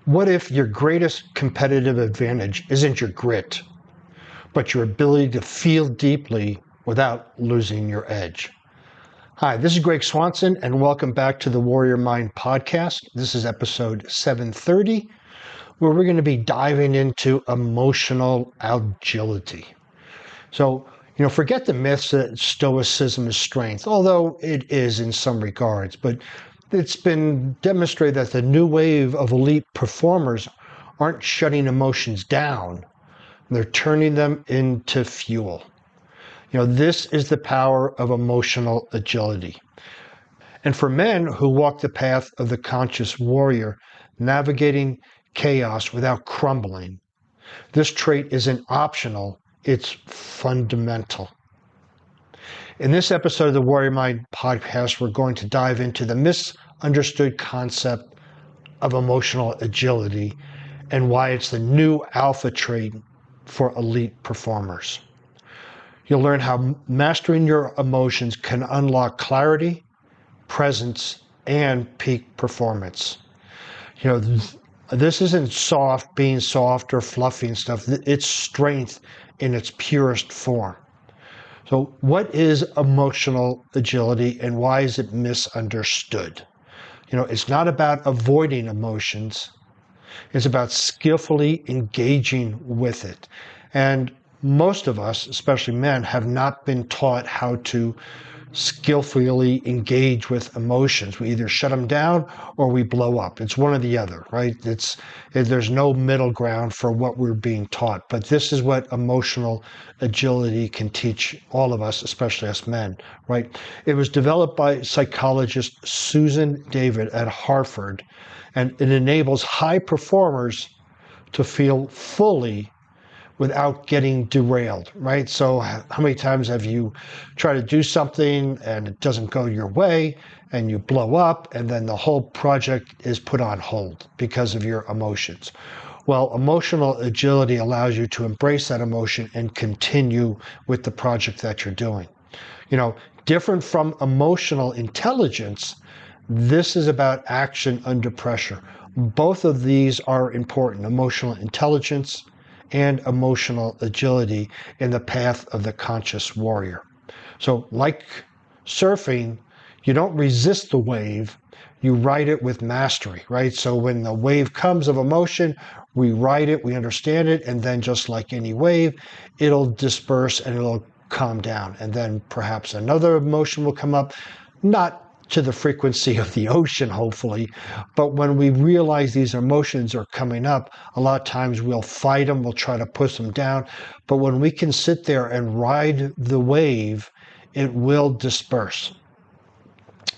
What if your greatest competitive advantage isn't your grit, but your ability to feel deeply without losing your edge? Hi, this is Greg Swanson, and welcome back to the Warrior Mind podcast. This is episode 730, where we're going to be diving into emotional agility. So, forget the myths that stoicism is strength, although it is in some regards, but it's been demonstrated that the new wave of elite performers aren't shutting emotions down, they're turning them into fuel. This is the power of emotional agility. And for men who walk the path of the conscious warrior, navigating chaos without crumbling, this trait isn't optional, it's fundamental. In this episode of the Warrior Mind podcast, we're going to dive into the misunderstood concept of emotional agility and why it's the new alpha trait for elite performers. You'll learn how mastering your emotions can unlock clarity, presence, and peak performance. This isn't being soft or fluffy and stuff. It's strength in its purest form. So what is emotional agility and why is it misunderstood? It's not about avoiding emotions. It's about skillfully engaging with it. And most of us, especially men, have not been taught how to skillfully engage with emotions. We either shut them down or we blow up. It's one or the other, right? There's no middle ground for what we're being taught. But this is what emotional agility can teach all of us, especially us men, right? It was developed by psychologist Susan David at Harvard, and it enables high performers to feel fully without getting derailed, right? So how many times have you tried to do something and it doesn't go your way and you blow up and then the whole project is put on hold because of your emotions? Well, emotional agility allows you to embrace that emotion and continue with the project that you're doing. Different from emotional intelligence, this is about action under pressure. Both of these are important, emotional intelligence and emotional agility in the path of the conscious warrior. So like surfing, you don't resist the wave, you ride it with mastery, right? So when the wave comes of emotion, we ride it, we understand it, and then just like any wave, it'll disperse and it'll calm down. And then perhaps another emotion will come up, not to the frequency of the ocean, hopefully. But when we realize these emotions are coming up, a lot of times we'll fight them, we'll try to push them down. But when we can sit there and ride the wave, it will disperse.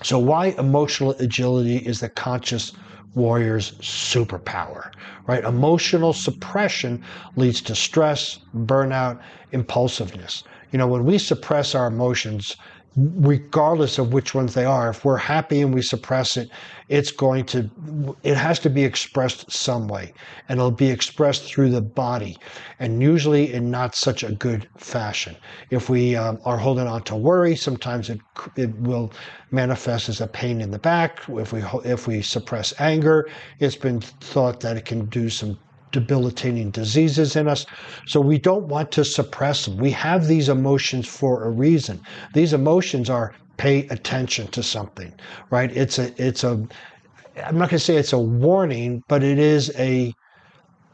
So why emotional agility is the conscious warrior's superpower, right? Emotional suppression leads to stress, burnout, impulsiveness. When we suppress our emotions, regardless of which ones they are, if we're happy and we suppress it, it has to be expressed some way, and it'll be expressed through the body, and usually in not such a good fashion. If we are holding on to worry, sometimes it will manifest as a pain in the back. If we suppress anger, it's been thought that it can do some debilitating diseases in us. So we don't want to suppress them. We have these emotions for a reason. These emotions are pay attention to something, right? I'm not going to say it's a warning, but it is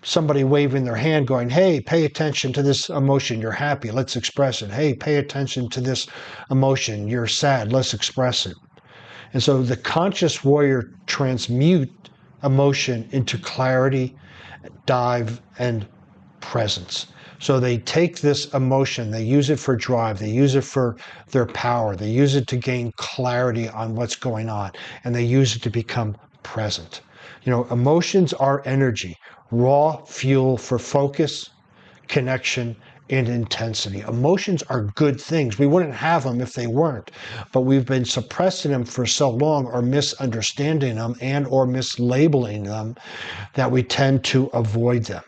somebody waving their hand going, hey, pay attention to this emotion. You're happy. Let's express it. Hey, pay attention to this emotion. You're sad. Let's express it. And so the conscious warrior transmute emotion into clarity, dive, and presence. So they take this emotion, they use it for drive, they use it for their power, they use it to gain clarity on what's going on, and they use it to become present. Emotions are energy, raw fuel for focus, connection, and intensity. Emotions are good things. We wouldn't have them if they weren't, but we've been suppressing them for so long, or misunderstanding them and or mislabeling them, that we tend to avoid them.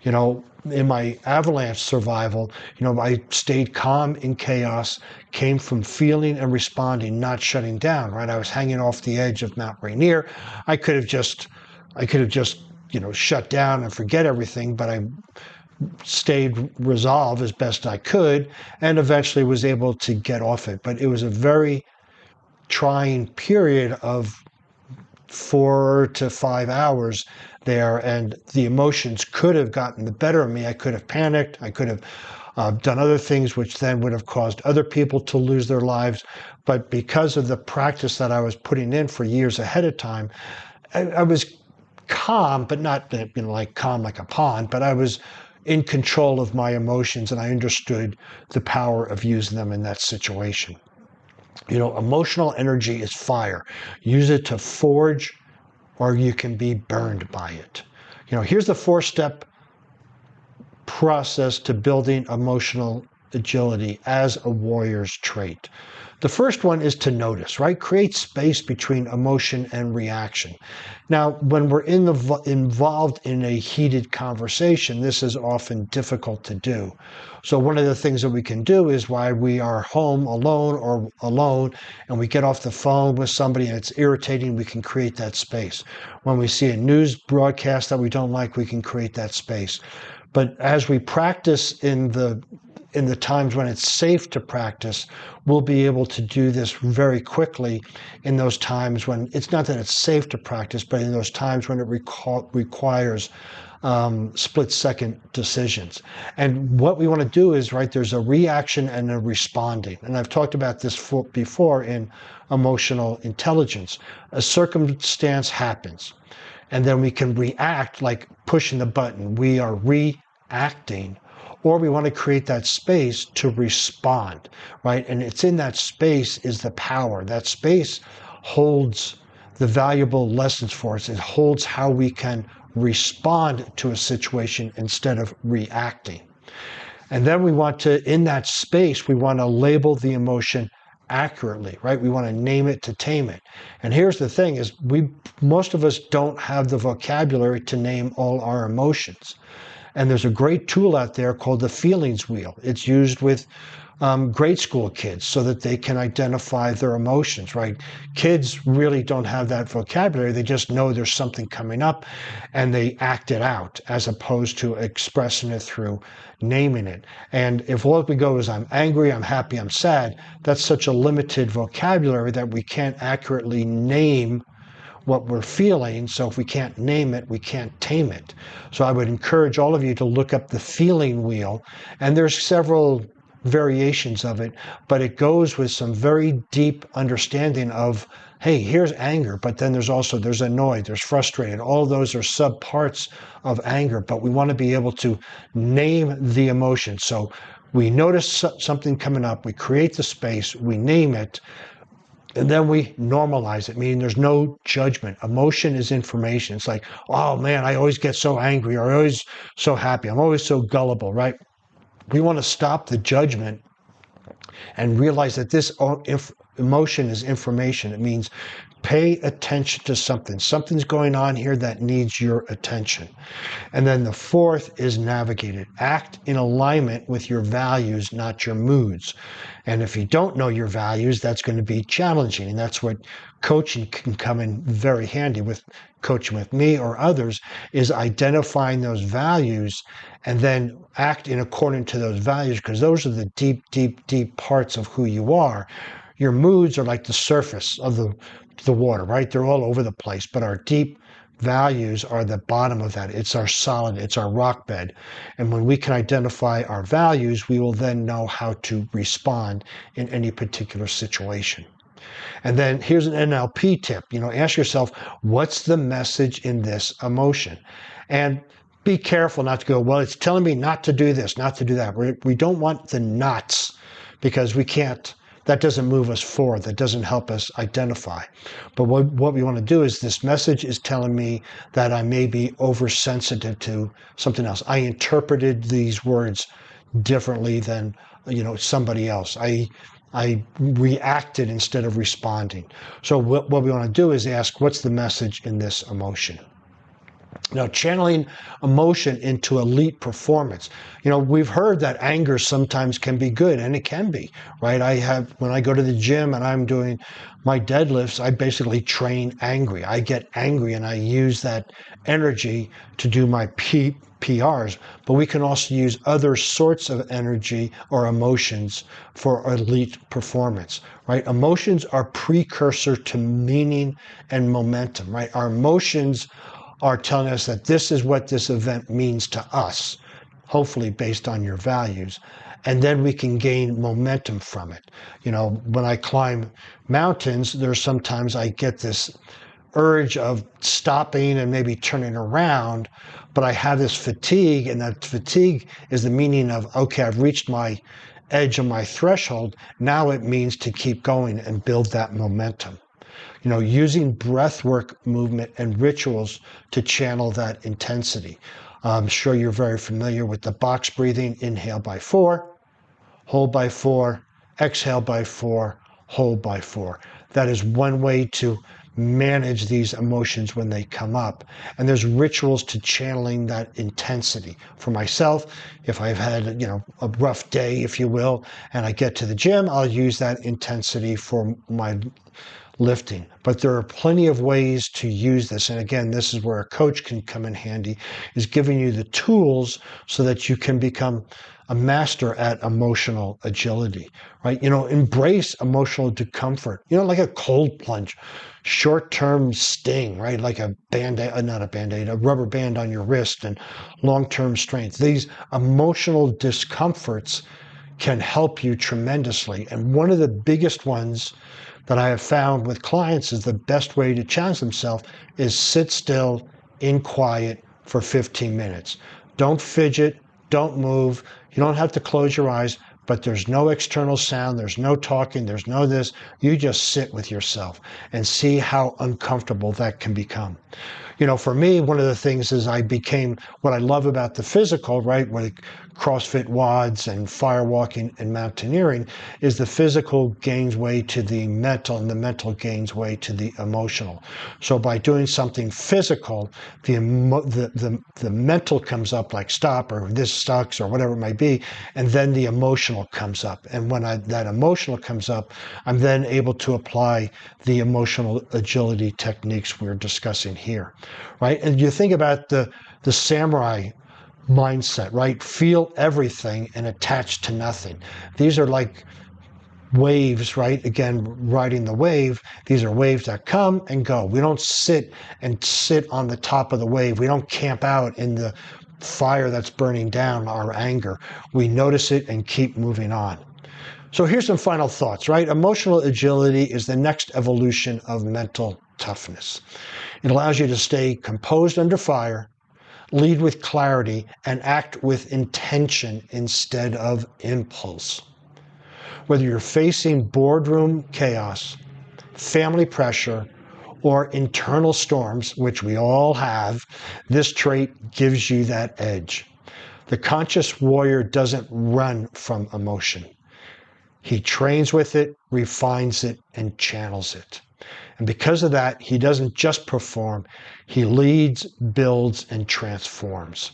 In my avalanche survival, I stayed calm in chaos, came from feeling and responding, not shutting down, right? I was hanging off the edge of Mount Rainier. I could have just shut down and forget everything, but I stayed resolved as best I could and eventually was able to get off it. But it was a very trying period of 4 to 5 hours there, and the emotions could have gotten the better of me. I could have panicked. I could have done other things, which then would have caused other people to lose their lives. But because of the practice that I was putting in for years ahead of time, I was calm, but not like calm like a pond, but I was in control of my emotions, and I understood the power of using them in that situation. Emotional energy is fire. Use it to forge, or you can be burned by it. Here's the 4-step process to building emotional agility as a warrior's trait. The first one is to notice, right? Create space between emotion and reaction. Now, when we're involved in a heated conversation, this is often difficult to do. So one of the things that we can do is while we are home alone and we get off the phone with somebody and it's irritating, we can create that space. When we see a news broadcast that we don't like, we can create that space. But as we practice in the times when it's safe to practice, we'll be able to do this very quickly in those times when it's not that it's safe to practice, but in those times when it requires split-second decisions. And what we want to do is, right, there's a reaction and a responding. And I've talked about this before in emotional intelligence. A circumstance happens, and then we can react like pushing the button. We are reacting. Or we want to create that space to respond, right? And it's in that space is the power. That space holds the valuable lessons for us. It holds how we can respond to a situation instead of reacting. And then we want to, in that space, we want to label the emotion accurately, right? We want to name it to tame it. And here's the thing is most of us don't have the vocabulary to name all our emotions. And there's a great tool out there called the feelings wheel. It's used with grade school kids so that they can identify their emotions, right? Kids really don't have that vocabulary. They just know there's something coming up and they act it out as opposed to expressing it through naming it. And if all we go is I'm angry, I'm happy, I'm sad, that's such a limited vocabulary that we can't accurately name what we're feeling. So if we can't name it, we can't tame it. So I would encourage all of you to look up the feeling wheel. And there's several variations of it, but it goes with some very deep understanding of, hey, here's anger, but then there's annoyed, there's frustrated. All of those are subparts of anger, but we want to be able to name the emotion. So we notice something coming up, we create the space, we name it, and then we normalize it, meaning there's no judgment. Emotion is information. It's like, oh man, I always get so angry, or I'm always so happy, I'm always so gullible, right? We want to stop the judgment and realize that this emotion is information. It means pay attention to something. Something's going on here that needs your attention. And then the fourth is navigate it. Act in alignment with your values, not your moods. And if you don't know your values, that's going to be challenging. And that's what coaching can come in very handy with coaching with me or others, is identifying those values and then act in accordance to those values, because those are the deep, deep, deep parts of who you are. Your moods are like the surface of the water, right? They're all over the place, but our deep values are the bottom of that. It's our solid, it's our rock bed. And when we can identify our values, we will then know how to respond in any particular situation. And then here's an NLP tip. Ask yourself, what's the message in this emotion? And be careful not to go, well, it's telling me not to do this, not to do that. We don't want the nots, because we can't. That doesn't move us forward. That doesn't help us identify. But what we want to do is, this message is telling me that I may be oversensitive to something else. I interpreted these words differently than somebody else. I reacted instead of responding. So what we want to do is ask, what's the message in this emotion? Now, channeling emotion into elite performance. We've heard that anger sometimes can be good, and it can be, right? When I go to the gym and I'm doing my deadlifts, I basically train angry. I get angry and I use that energy to do my PRs, but we can also use other sorts of energy or emotions for elite performance, right? Emotions are precursor to meaning and momentum, right? Our emotions are telling us that this is what this event means to us, hopefully based on your values. And then we can gain momentum from it. When I climb mountains, there's sometimes I get this urge of stopping and maybe turning around, but I have this fatigue, and that fatigue is the meaning of, okay, I've reached my edge of my threshold. Now it means to keep going and build that momentum. Using breath work, movement, and rituals to channel that intensity. I'm sure you're very familiar with the box breathing. Inhale by 4, hold by 4, exhale by 4, hold by 4. That is one way to manage these emotions when they come up. And there's rituals to channeling that intensity. For myself, if I've had, a rough day, if you will, and I get to the gym, I'll use that intensity for my lifting. But there are plenty of ways to use this. And again, this is where a coach can come in handy, is giving you the tools so that you can become a master at emotional agility, right? Embrace emotional discomfort, like a cold plunge, short-term sting, right? Like a Band-Aid, not a Band-Aid, a rubber band on your wrist, and long-term strength. These emotional discomforts can help you tremendously. And one of the biggest ones that I have found with clients is the best way to challenge themselves is sit still in quiet for 15 minutes. Don't fidget, don't move. You don't have to close your eyes, but there's no external sound, there's no talking, there's no this. You just sit with yourself and see how uncomfortable that can become. For me, one of the things is I became what I love about the physical, right, like CrossFit WODs and firewalking and mountaineering, is the physical gains way to the mental, and the mental gains way to the emotional. So by doing something physical, the mental comes up, like stop, or this sucks, or whatever it might be, and then the emotional comes up. And when that emotional comes up, I'm then able to apply the emotional agility techniques we're discussing here, right? And you think about the samurai mindset, right? Feel everything and attach to nothing. These are like waves, right? Again, riding the wave. These are waves that come and go. We don't sit on the top of the wave. We don't camp out in the fire that's burning down our anger. We notice it and keep moving on. So here's some final thoughts, right? Emotional agility is the next evolution of mental toughness. It allows you to stay composed under fire, lead with clarity, and act with intention instead of impulse. Whether you're facing boardroom chaos, family pressure, or internal storms, which we all have, this trait gives you that edge. The conscious warrior doesn't run from emotion. He trains with it, refines it, and channels it. And because of that, he doesn't just perform, he leads, builds, and transforms.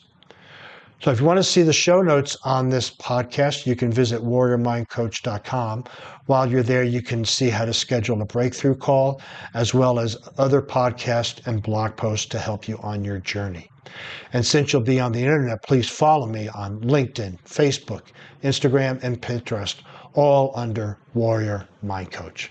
So if you want to see the show notes on this podcast, you can visit warriormindcoach.com. While you're there, you can see how to schedule a breakthrough call, as well as other podcasts and blog posts to help you on your journey. And since you'll be on the internet, please follow me on LinkedIn, Facebook, Instagram, and Pinterest, all under Warrior Mind Coach.